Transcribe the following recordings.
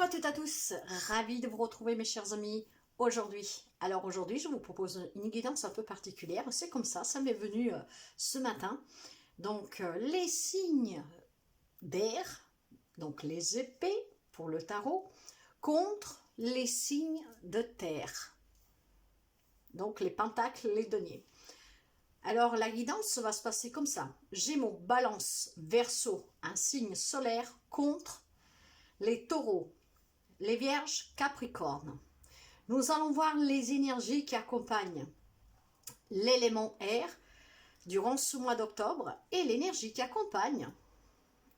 Bonjour à toutes et à tous, ravi de vous retrouver mes chers amis aujourd'hui. Alors aujourd'hui je vous propose une guidance un peu particulière, c'est comme ça m'est venu ce matin. Donc les signes d'air, donc les épées pour le tarot, contre les signes de terre. Donc les pentacles, les deniers. Alors la guidance va se passer comme ça. Gémeaux, Balance, Verseau, un signe solaire contre les taureaux, les vierges, Capricorne. Nous allons voir les énergies qui accompagnent l'élément air durant ce mois d'octobre et l'énergie qui accompagne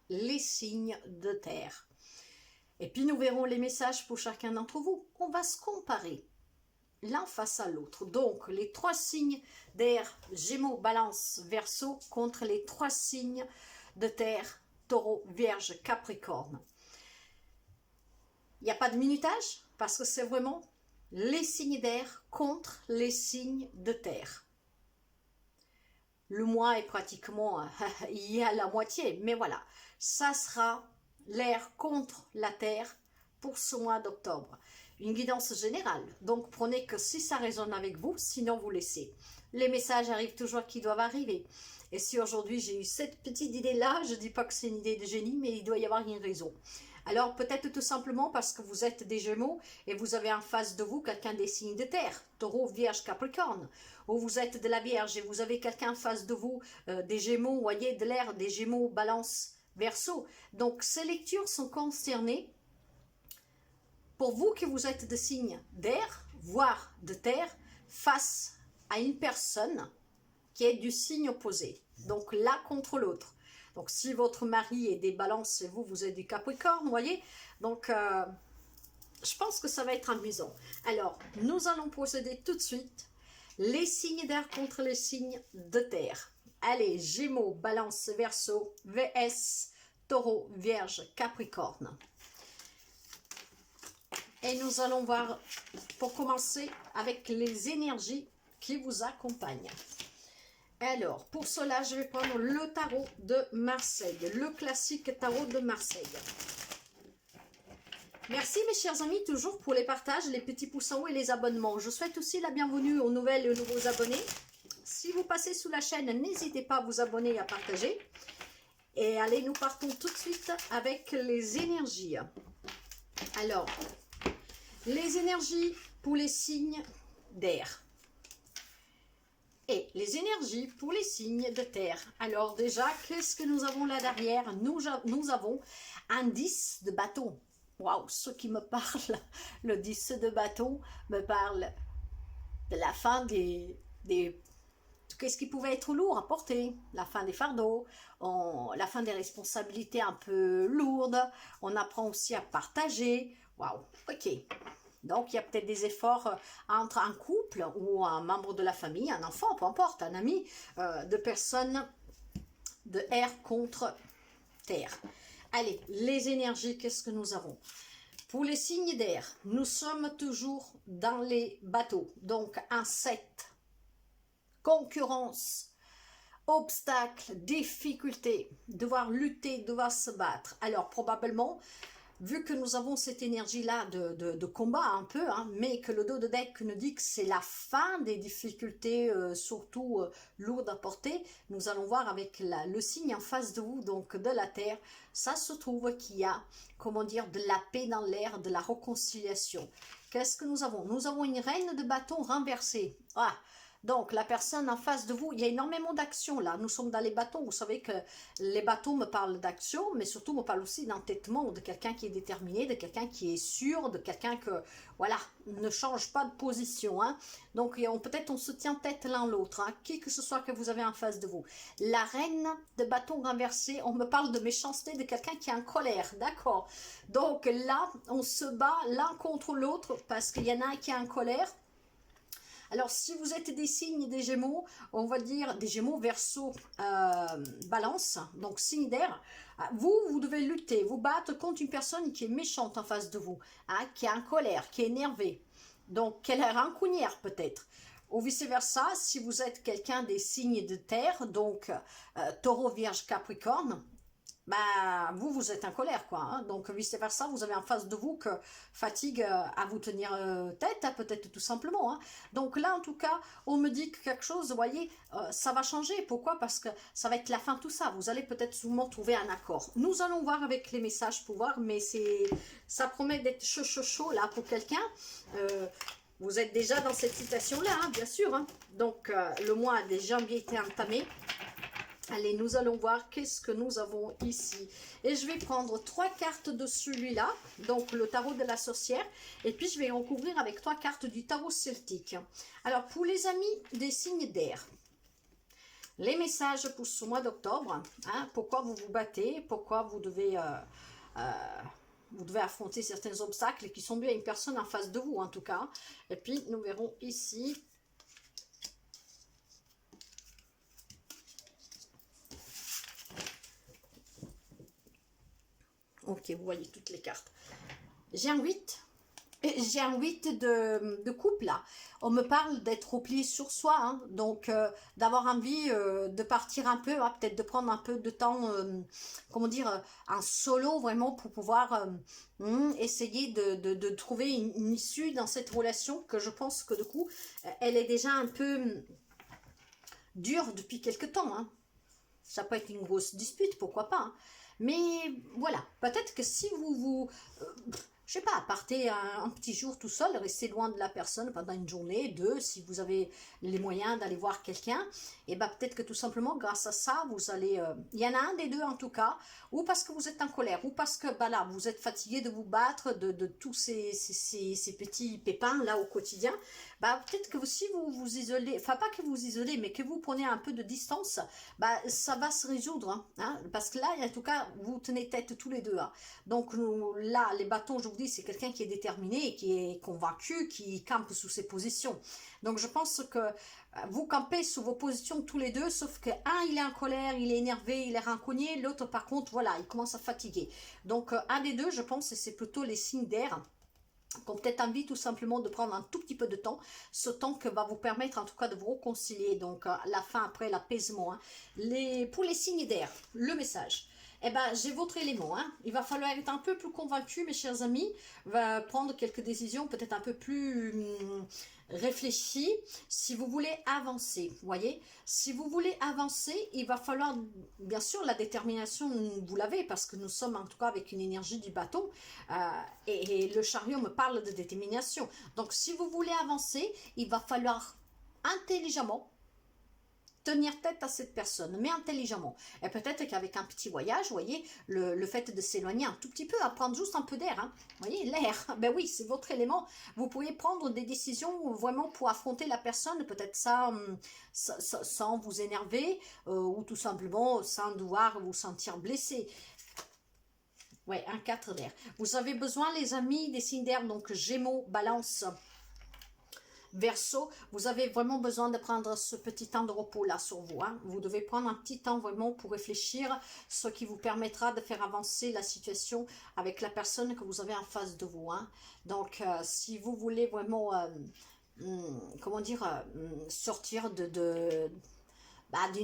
les signes de terre. Et puis nous verrons les messages pour chacun d'entre vous. On va se comparer l'un face à l'autre. Donc les trois signes d'air, Gémeaux, Balance, Verseau, contre les trois signes de terre, Taureau, Vierge, Capricorne. Il n'y a pas de minutage parce que c'est vraiment les signes d'air contre les signes de terre. Le mois est pratiquement, il y a la moitié, mais voilà, ça sera l'air contre la terre pour ce mois d'octobre. Une guidance générale, donc prenez que si ça résonne avec vous, sinon vous laissez. Les messages arrivent toujours qui doivent arriver. Et si aujourd'hui j'ai eu cette petite idée-là, je ne dis pas que c'est une idée de génie, mais il doit y avoir une raison. Alors peut-être tout simplement parce que vous êtes des Gémeaux et vous avez en face de vous quelqu'un des signes de terre, Taureau, Vierge, Capricorne. Ou vous êtes de la Vierge et vous avez quelqu'un en face de vous, des Gémeaux, voyez, de l'air, des Gémeaux, Balance, Verseau. Donc ces lectures sont concernées pour vous que vous êtes de signes d'air, voire de terre, face à une personne qui est du signe opposé. Donc l'un contre l'autre. Donc si votre mari est des balances et vous, vous êtes du Capricorne, vous voyez. Donc je pense que ça va être amusant. Alors, nous allons procéder tout de suite. Les signes d'air contre les signes de terre. Allez, Gémeaux, Balance, Verseau, VS, Taureau, Vierge, Capricorne. Et nous allons voir, pour commencer, avec les énergies qui vous accompagnent. Alors, pour cela, je vais prendre le tarot de Marseille, le classique tarot de Marseille. Merci mes chers amis, toujours pour les partages, les petits pouces en haut et les abonnements. Je souhaite aussi la bienvenue aux nouvelles et aux nouveaux abonnés. Si vous passez sous la chaîne, n'hésitez pas à vous abonner et à partager. Et allez, nous partons tout de suite avec les énergies. Alors, les énergies pour les signes d'air. Et les énergies pour les signes de terre. Alors déjà, qu'est-ce que nous avons là derrière? Nous avons un 10 de bâton. Waouh, ce qui me parle, le 10 de bâton me parle de la fin des qu'est-ce qui pouvait être lourd à porter, la fin des fardeaux, la fin des responsabilités un peu lourdes. On apprend aussi à partager. Waouh, ok. Donc, il y a peut-être des efforts entre un couple ou un membre de la famille, un enfant, peu importe, un ami, de personnes de air contre terre. Allez, les énergies, qu'est-ce que nous avons? Pour les signes d'air, nous sommes toujours dans les bateaux. Donc, un 7, concurrence, obstacles, difficultés, devoir lutter, devoir se battre. Alors, probablement, vu que nous avons cette énergie-là de combat un peu, hein, mais que le dos de deck nous dit que c'est la fin des difficultés, surtout lourdes à porter, nous allons voir avec le signe en face de vous, donc de la Terre, ça se trouve qu'il y a, comment dire, de la paix dans l'air, de la réconciliation. Qu'est-ce que nous avons? Nous avons une reine de bâton renversée. Ah, donc, la personne en face de vous, il y a énormément d'actions là. Nous sommes dans les bateaux. Vous savez que les bateaux me parlent d'action, mais surtout me parlent aussi d'entêtement, de quelqu'un qui est déterminé, de quelqu'un qui est sûr, de quelqu'un que, voilà, ne change pas de position. Hein. Donc, peut-être on se tient tête l'un l'autre, hein, qui que ce soit que vous avez en face de vous. La reine de bâton renversé, on me parle de méchanceté, de quelqu'un qui est en colère, d'accord. Donc là, on se bat l'un contre l'autre parce qu'il y en a un qui est en colère. Alors, si vous êtes des signes des Gémeaux, on va dire des Gémeaux, Verseau, Balance, donc signe d'air, vous devez lutter, vous battre contre une personne qui est méchante en face de vous, hein, qui est en colère, qui est énervée, donc qui est rancunière peut-être. Ou vice-versa, si vous êtes quelqu'un des signes de terre, donc Taureau, Vierge, Capricorne, bah, vous êtes en colère, quoi. Hein. Donc, vice-versa, vous avez en face de vous que fatigue à vous tenir tête, hein, peut-être tout simplement. Hein. Donc là, en tout cas, on me dit que quelque chose, vous voyez, ça va changer. Pourquoi? Parce que ça va être la fin de tout ça. Vous allez peut-être souvent trouver un accord. Nous allons voir avec les messages pour voir, mais ça promet d'être chaud, chaud, chaud, là, pour quelqu'un. Vous êtes déjà dans cette situation-là, hein, bien sûr. Hein. Donc, le mois a déjà bien été entamé. Allez, nous allons voir qu'est-ce que nous avons ici. Et je vais prendre 3 cartes de celui-là, donc le tarot de la sorcière. Et puis, je vais recouvrir avec 3 cartes du tarot celtique. Alors, pour les amis des signes d'air, les messages pour ce mois d'octobre, hein, pourquoi vous vous battez, pourquoi vous devez affronter certains obstacles qui sont dus à une personne en face de vous, en tout cas. Et puis, nous verrons ici. Ok, vous voyez toutes les cartes. J'ai un 8. J'ai un 8 de couple là. On me parle d'être replié sur soi, hein, donc d'avoir envie de partir un peu, hein, peut-être de prendre un peu de temps, comment dire, un solo vraiment pour pouvoir essayer de trouver une issue dans cette relation que je pense que du coup, elle est déjà un peu dure depuis quelque temps. Hein. Ça peut être une grosse dispute, pourquoi pas. Hein. Mais voilà, peut-être que si je sais pas, partez un petit jour tout seul, restez loin de la personne pendant une journée, deux, si vous avez les moyens d'aller voir quelqu'un, et ben peut-être que tout simplement, grâce à ça, vous allez... il y en a un des deux en tout cas, ou parce que vous êtes en colère, ou parce que bah là, vous êtes fatigué de vous battre, de tous ces petits pépins là au quotidien, bah peut-être que si vous vous isolez, enfin pas que vous isolez, mais que vous prenez un peu de distance, bah ça va se résoudre, hein, parce que là, en tout cas, vous tenez tête tous les deux, hein. Donc là, les bâtons, je vous dis, c'est quelqu'un qui est déterminé, qui est convaincu, qui campe sous ses positions. Donc je pense que vous campez sous vos positions tous les deux, sauf que un, il est en colère, il est énervé, il est rancunier, l'autre par contre, voilà, il commence à fatiguer. Donc un des deux, je pense, c'est plutôt les signes d'air qu'on peut-être envie tout simplement de prendre un tout petit peu de temps, ce temps que va vous permettre en tout cas de vous réconcilier, donc la fin après l'apaisement. Hein. Pour les signes d'air, le message. Eh ben, j'ai votre élément. Hein. Il va falloir être un peu plus convaincu, mes chers amis, va prendre quelques décisions peut-être un peu plus réfléchies si vous voulez avancer. Vous voyez, si vous voulez avancer, il va falloir, bien sûr, la détermination, vous l'avez, parce que nous sommes en tout cas avec une énergie du bâton, et le chariot me parle de détermination. Donc, si vous voulez avancer, il va falloir intelligemment tenir tête à cette personne, mais intelligemment. Et peut-être qu'avec un petit voyage, vous voyez, le fait de s'éloigner un tout petit peu, à prendre juste un peu d'air, hein. Vous voyez, l'air, ben oui, c'est votre élément. Vous pouvez prendre des décisions vraiment pour affronter la personne, peut-être sans vous énerver, ou tout simplement sans devoir vous sentir blessé. Ouais, un 4 d'air. Vous avez besoin, les amis, des signes d'air, donc Gémeaux, Balance, Verseau, vous avez vraiment besoin de prendre ce petit temps de repos là sur vous. Hein. Vous devez prendre un petit temps vraiment pour réfléchir, ce qui vous permettra de faire avancer la situation avec la personne que vous avez en face de vous. Hein. Donc, si vous voulez vraiment, comment dire, sortir d'une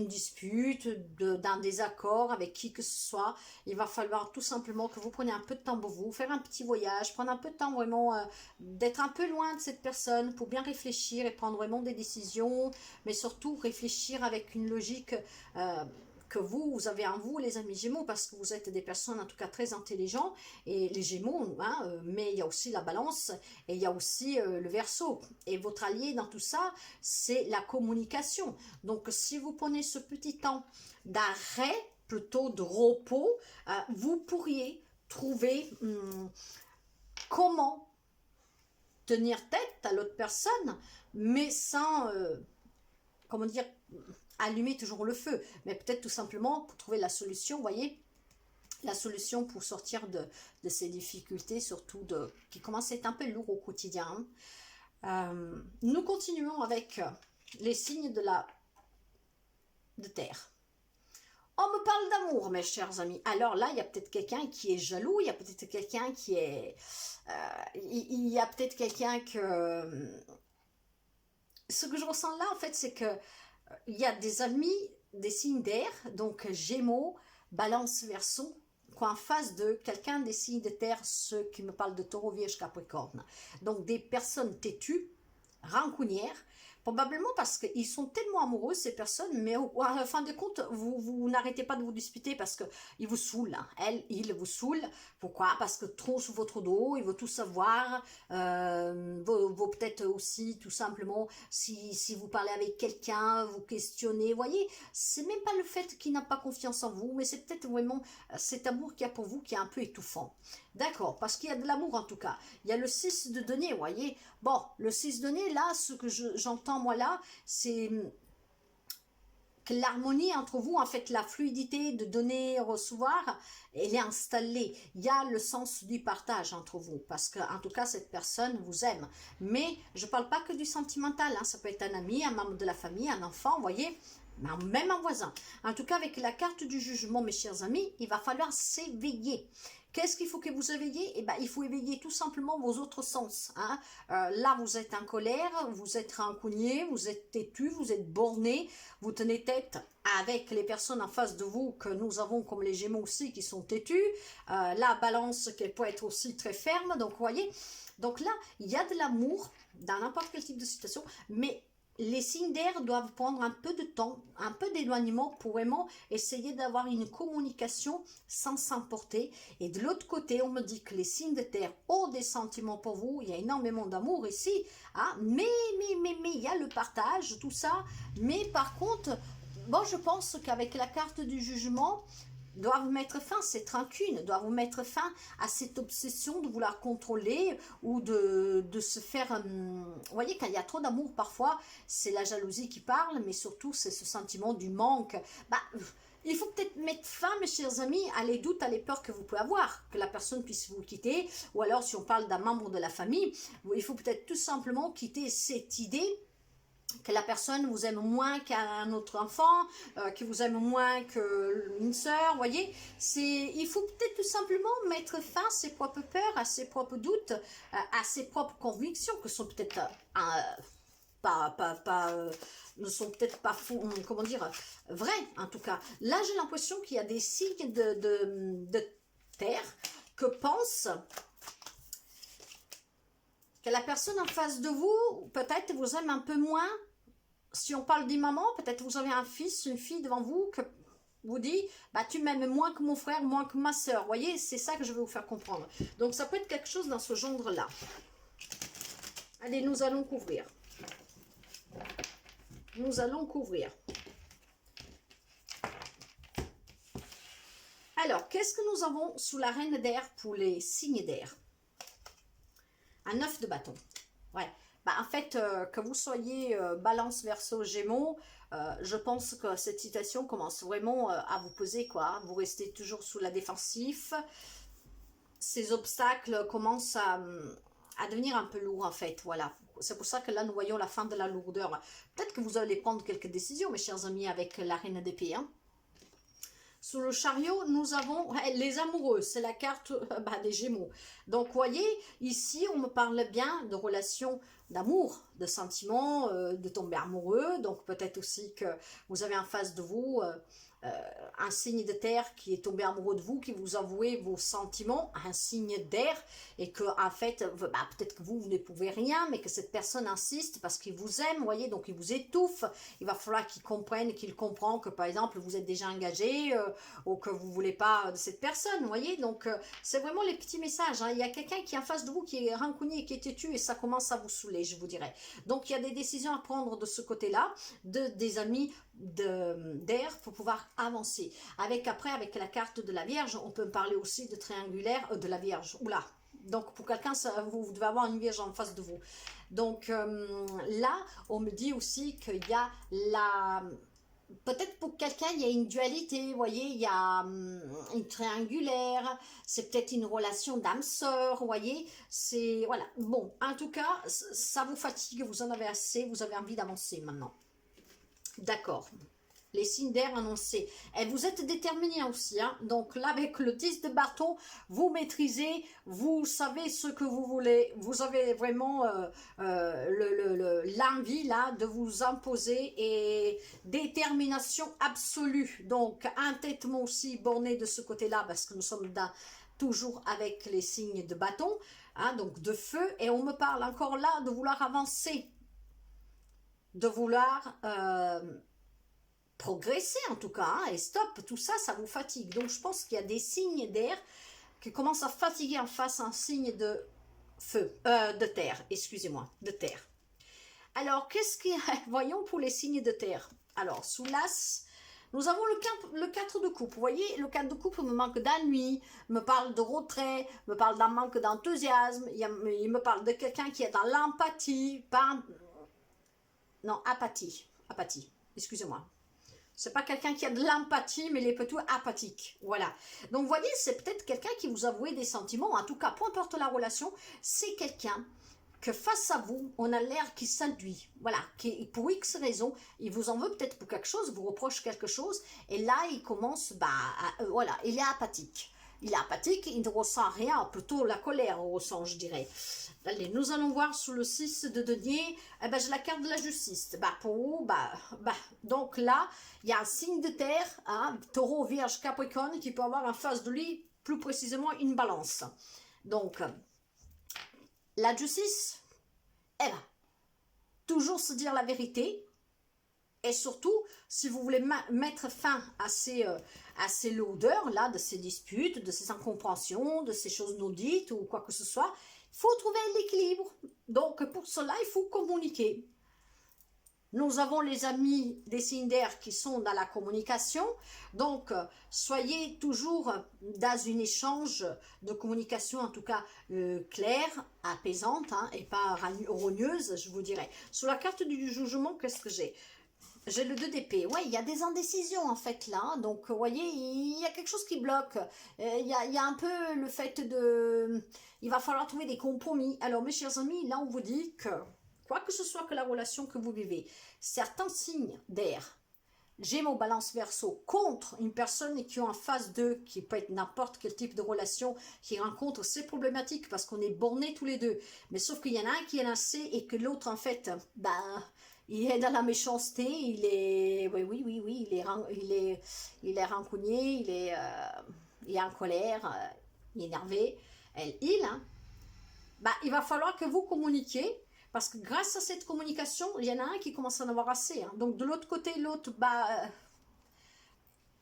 dispute, d'un désaccord avec qui que ce soit, il va falloir tout simplement que vous preniez un peu de temps pour vous, faire un petit voyage, prendre un peu de temps vraiment d'être un peu loin de cette personne pour bien réfléchir et prendre vraiment des décisions, mais surtout réfléchir avec une logique que vous avez en vous, les amis Gémeaux, parce que vous êtes des personnes en tout cas très intelligentes, et les Gémeaux, hein, mais il y a aussi la Balance, et il y a aussi le Verseau, et votre allié dans tout ça, c'est la communication. Donc si vous prenez ce petit temps d'arrêt, plutôt de repos, vous pourriez trouver comment tenir tête à l'autre personne, mais sans, comment dire, allumer toujours le feu, mais peut-être tout simplement pour trouver la solution, vous voyez, la solution pour sortir de ces difficultés, surtout qui commencent à être un peu lourds au quotidien. Nous continuons avec les signes de terre. On me parle d'amour, mes chers amis. Alors là, il y a peut-être quelqu'un qui est jaloux, il y a peut-être quelqu'un qui est... il y a peut-être quelqu'un que... Ce que je ressens là, en fait, c'est que il y a des amis, des signes d'air, donc Gémeaux, Balance, Verseau, qu'en face de quelqu'un des signes de terre, ceux qui me parlent de Taureau, Vierge, Capricorne. Donc des personnes têtues, rancunières, probablement parce qu'ils sont tellement amoureux, ces personnes, mais à la fin de compte, vous n'arrêtez pas de vous disputer parce qu'ils vous saoulent. Hein. Elle, il vous saoule. Pourquoi? Parce que trop sous votre dos, il veut tout savoir. Vaut peut-être aussi, tout simplement, si vous parlez avec quelqu'un, vous questionnez. Vous voyez, c'est même pas le fait qu'il n'a pas confiance en vous, mais c'est peut-être vraiment cet amour qu'il y a pour vous qui est un peu étouffant. D'accord, parce qu'il y a de l'amour en tout cas. Il y a le 6 de denier, vous voyez. Bon, le 6 de denier, là, ce que j'entends moi là, c'est que l'harmonie entre vous, en fait, la fluidité de donner, recevoir, elle est installée. Il y a le sens du partage entre vous, parce que en tout cas, cette personne vous aime. Mais je ne parle pas que du sentimental, hein. Ça peut être un ami, un membre de la famille, un enfant, vous voyez, même un voisin. En tout cas, avec la carte du jugement, mes chers amis, il va falloir s'éveiller. Qu'est-ce qu'il faut que vous éveillez? Eh ben, il faut éveiller tout simplement vos autres sens. Hein. Là, vous êtes en colère, vous êtes rancunier, vous êtes têtu, vous êtes borné, vous tenez tête avec les personnes en face de vous que nous avons comme les Gémeaux aussi qui sont têtus. La Balance qui peut être aussi très ferme. Donc, vous voyez, donc là, il y a de l'amour dans n'importe quel type de situation, mais les signes d'air doivent prendre un peu de temps, un peu d'éloignement pour vraiment essayer d'avoir une communication sans s'emporter. Et de l'autre côté, on me dit que les signes de terre ont des sentiments pour vous. Il y a énormément d'amour ici. Hein, mais, il y a le partage, tout ça. Mais par contre, bon, je pense qu'avec la carte du jugement, doit vous mettre fin à cette rancune, doit vous mettre fin à cette obsession de vouloir contrôler ou de se faire... vous voyez, quand il y a trop d'amour, parfois, c'est la jalousie qui parle, mais surtout, c'est ce sentiment du manque. Bah, il faut peut-être mettre fin, mes chers amis, à les doutes, à les peurs que vous pouvez avoir, que la personne puisse vous quitter, ou alors, si on parle d'un membre de la famille, il faut peut-être tout simplement quitter cette idée que la personne vous aime moins qu'un autre enfant, que vous aime moins qu'une sœur, vous voyez, il faut peut-être tout simplement mettre fin à ses propres peurs, à ses propres doutes, à ses propres convictions, que sont peut-être ne sont peut-être pas comment dire, vraies en tout cas. Là, j'ai l'impression qu'il y a des signes de terre que pensent que la personne en face de vous, peut-être vous aime un peu moins. Si on parle des mamans, peut-être vous avez un fils, une fille devant vous que vous dit, bah tu m'aimes moins que mon frère, moins que ma soeur. Vous voyez, c'est ça que je veux vous faire comprendre. Donc ça peut être quelque chose dans ce genre-là. Allez, nous allons couvrir. Nous allons couvrir. Alors, qu'est-ce que nous avons sous la reine d'air pour les signes d'air? Un 9 de bâton. Ouais. Bah, en fait, que vous soyez Balance, Verseau, Gémeaux, je pense que cette situation commence vraiment à vous peser, quoi. Hein. Vous restez toujours sous la défensive. Ces obstacles commencent à devenir un peu lourds, en fait. Voilà. C'est pour ça que là, nous voyons la fin de la lourdeur. Peut-être que vous allez prendre quelques décisions, mes chers amis, avec la reine d'épée, hein. Sous le chariot, nous avons les amoureux, c'est la carte des Gémeaux. Donc, vous voyez, ici, on me parle bien de relations d'amour, de sentiments, de tomber amoureux. Donc, peut-être aussi que vous avez en face de vous un signe de terre qui est tombé amoureux de vous, qui vous avouez vos sentiments, un signe d'air, et que en fait, bah, peut-être que vous ne pouvez rien, mais que cette personne insiste parce qu'il vous aime, vous voyez, donc il vous étouffe. Il va falloir qu'il comprenne, qu'il comprend que par exemple vous êtes déjà engagé ou que vous voulez pas de cette personne, vous voyez. Donc c'est vraiment les petits messages. Hein. Il y a quelqu'un qui est en face de vous qui est rancunier, qui est têtu, et ça commence à vous saouler, je vous dirais. Donc il y a des décisions à prendre de ce côté-là, des amis d'air pour pouvoir avancer. Avec la carte de la Vierge, on peut parler aussi de triangulaire de la Vierge. Oula. Donc pour quelqu'un, vous devez avoir une Vierge en face de vous. Donc là, on me dit aussi qu'il y a la... Peut-être pour quelqu'un, il y a une dualité, vous voyez, il y a une triangulaire, c'est peut-être une relation d'âme-sœur, vous voyez, c'est... Voilà, bon, en tout cas, ça vous fatigue, vous en avez assez, vous avez envie d'avancer maintenant. D'accord. les signes d'air annoncés. Et vous êtes déterminés aussi, hein. Donc là, avec le 10 de bâton, vous maîtrisez, vous savez ce que vous voulez. Vous avez vraiment l'envie là de vous imposer et détermination absolue. Donc, entêtement aussi borné de ce côté-là, parce que nous sommes toujours avec les signes de bâton, hein, donc de feu. Et on me parle encore là de vouloir avancer, de vouloir... progresser en tout cas, hein, et stop, tout ça, ça vous fatigue. Donc je pense qu'il y a des signes d'air qui commencent à fatiguer en face un signe de feu, de terre, excusez-moi, de terre. Alors, qu'est-ce qui... Voyons pour les signes de terre. Alors, sous l'as, nous avons le 4 de coupe. Vous voyez, le 4 de coupe me manque d'ennui, me parle de retrait, me parle d'un manque d'enthousiasme, il me parle de quelqu'un qui est dans l'empathie, pas... Non, apathie, excusez-moi. C'est pas quelqu'un qui a de l'empathie, mais il est plutôt apathique. Voilà. Donc, vous voyez, c'est peut-être quelqu'un qui vous avoue des sentiments. En tout cas, peu importe la relation, c'est quelqu'un que face à vous, on a l'air qui s'induit. Voilà. Qui, pour X raisons, il vous en veut peut-être pour quelque chose, vous reproche quelque chose. Et là, il commence, voilà, il est apathique. Il est apathique, il ne ressent rien, plutôt la colère on ressent, je dirais. Allez, nous allons voir sous le 6 de denier, j'ai la carte de la justice. Pour vous, donc là, il y a un signe de terre, hein, taureau, vierge, capricorne, qui peut avoir en face de lui, plus précisément, une balance. Donc, la justice, toujours se dire la vérité. Et surtout, si vous voulez mettre fin à ces lourdeurs, là, de ces disputes, de ces incompréhensions, de ces choses non dites ou quoi que ce soit, il faut trouver l'équilibre. Donc, pour cela, il faut communiquer. Nous avons les amis des signes d'air qui sont dans la communication. Donc, soyez toujours dans un échange de communication, en tout cas claire, apaisante, hein, et pas rogneuse, je vous dirais. Sur la carte du jugement, qu'est-ce que j'ai ? J'ai le 2 d'épée. Oui, il y a des indécisions en fait là. Donc, vous voyez, il y a quelque chose qui bloque. Il y a un peu le fait de... Il va falloir trouver des compromis. Alors, mes chers amis, là, on vous dit que, quoi que ce soit que la relation que vous vivez, certains signes d'air, Gémeaux, Balance, Verseau, contre une personne qui est en face d'eux, qui peut être n'importe quel type de relation, qui rencontre ces problématiques parce qu'on est bornés tous les deux. Mais sauf qu'il y en a un qui est lancé et que l'autre, en fait, il est dans la méchanceté, il est, oui, il est rancunier, il est en colère, il est énervé, hein. Il va falloir que vous communiquiez, parce que grâce à cette communication, il y en a un qui commence à en avoir assez, hein. Donc de l'autre côté, l'autre,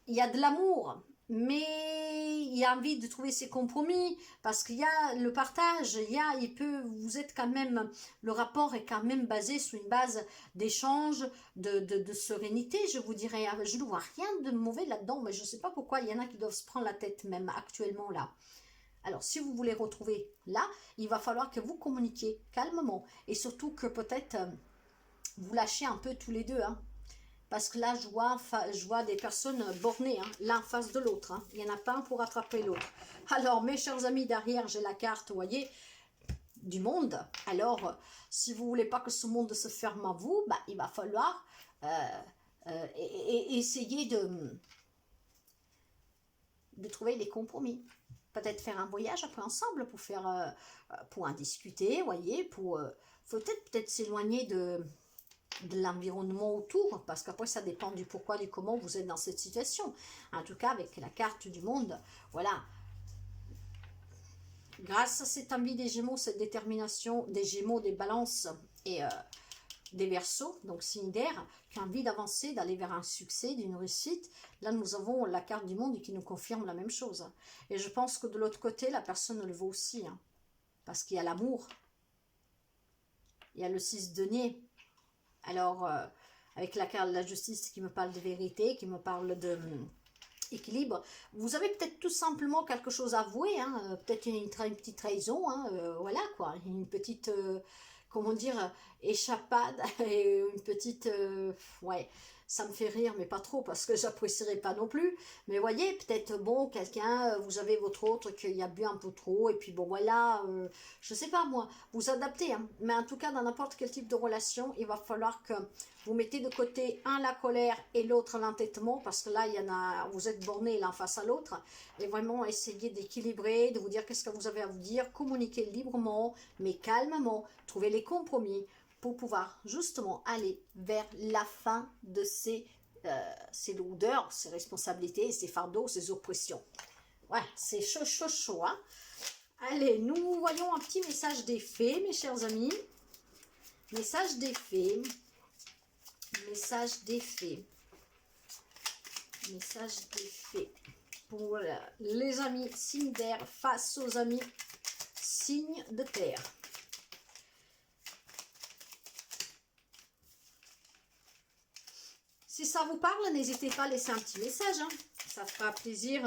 il y a de l'amour, mais il y a envie de trouver ses compromis, parce qu'il y a le partage, vous êtes quand même, le rapport est quand même basé sur une base d'échange, de sérénité, je vous dirais. Je ne vois rien de mauvais là-dedans, mais je ne sais pas pourquoi il y en a qui doivent se prendre la tête même actuellement là. Alors, si vous voulez retrouver là, il va falloir que vous communiquiez calmement, et surtout que peut-être vous lâchez un peu tous les deux, hein. Parce que là, je vois des personnes bornées, hein, l'un face de l'autre, hein. Il n'y en a pas un pour attraper l'autre. Alors, mes chers amis, derrière, j'ai la carte, vous voyez, du monde. Alors, si vous ne voulez pas que ce monde se ferme à vous, il va falloir essayer de trouver des compromis. Peut-être faire un voyage après ensemble pour en discuter, vous voyez, faut peut-être s'éloigner de l'environnement autour, parce qu'après ça dépend du pourquoi, du comment vous êtes dans cette situation. En tout cas, avec la carte du monde, voilà. Grâce à cette envie des Gémeaux, cette détermination des Gémeaux, des Balances et des Verseaux, donc signe d'air, qui a envie d'avancer, d'aller vers un succès, d'une réussite, là nous avons la carte du monde qui nous confirme la même chose. Et je pense que de l'autre côté, la personne le vaut aussi, hein, parce qu'il y a l'amour, il y a le 6 de denier. Alors, avec la carte de la justice qui me parle de vérité, qui me parle de équilibre, vous avez peut-être tout simplement quelque chose à avouer, hein, peut-être une petite trahison, hein, voilà quoi, une petite, comment dire, échappade, une petite, ouais, Ça me fait rire, mais pas trop, parce que j'apprécierais pas non plus. Mais voyez, peut-être, bon, quelqu'un, vous avez votre autre qui a bu un peu trop, et puis bon, voilà, je sais pas moi, vous adaptez, hein. Mais en tout cas, dans n'importe quel type de relation, il va falloir que vous mettez de côté, un, la colère, et l'autre, l'entêtement, parce que là, il y en a, vous êtes borné l'un face à l'autre, et vraiment essayer d'équilibrer, de vous dire qu'est-ce que vous avez à vous dire, communiquer librement, mais calmement, trouver les compromis, pour pouvoir justement aller vers la fin de ces lourdeurs, ces responsabilités, ces fardeaux, ces oppressions. Ouais, c'est chaud, chaud, chaud. Hein. Allez, nous voyons un petit message des fées, mes chers amis. Message des fées. Message des fées. Message des fées. Pour les amis signes d'air face aux amis signes de terre. Si ça vous parle, n'hésitez pas à laisser un petit message. Hein. Ça fera plaisir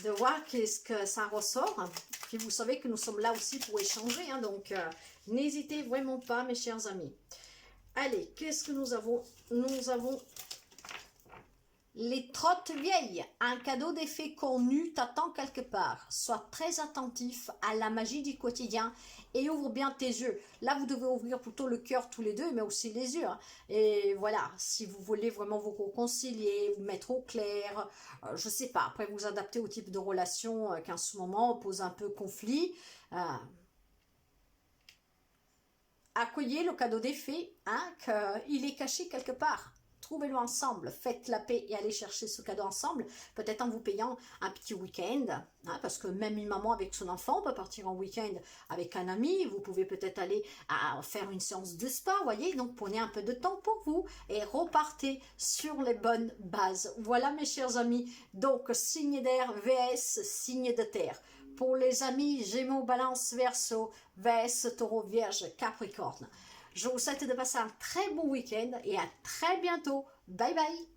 de voir qu'est-ce que ça ressort. Puis vous savez que nous sommes là aussi pour échanger. Hein. Donc, n'hésitez vraiment pas, mes chers amis. Allez, qu'est-ce que nous avons? Nous avons les trottes vieilles. Un cadeau des fées connu t'attend quelque part. Sois très attentif à la magie du quotidien et ouvre bien tes yeux. Là, vous devez ouvrir plutôt le cœur tous les deux, mais aussi les yeux. Hein. Et voilà, si vous voulez vraiment vous réconcilier, vous mettre au clair, je sais pas, après vous adapter au type de relation qu'en ce moment pose un peu conflit. Accueillez le cadeau des fées, hein, qu'il est caché quelque part. Trouvez-le ensemble, faites la paix et allez chercher ce cadeau ensemble, peut-être en vous payant un petit week-end, hein, parce que même une maman avec son enfant peut partir en week-end avec un ami, vous pouvez peut-être aller faire une séance de spa, voyez, donc prenez un peu de temps pour vous et repartez sur les bonnes bases. Voilà mes chers amis, donc signe d'air vs signe de terre. Pour les amis Gémeaux, Balance, Verseau, vs Taureau, Vierge, Capricorne. Je vous souhaite de passer un très bon week-end et à très bientôt. Bye bye.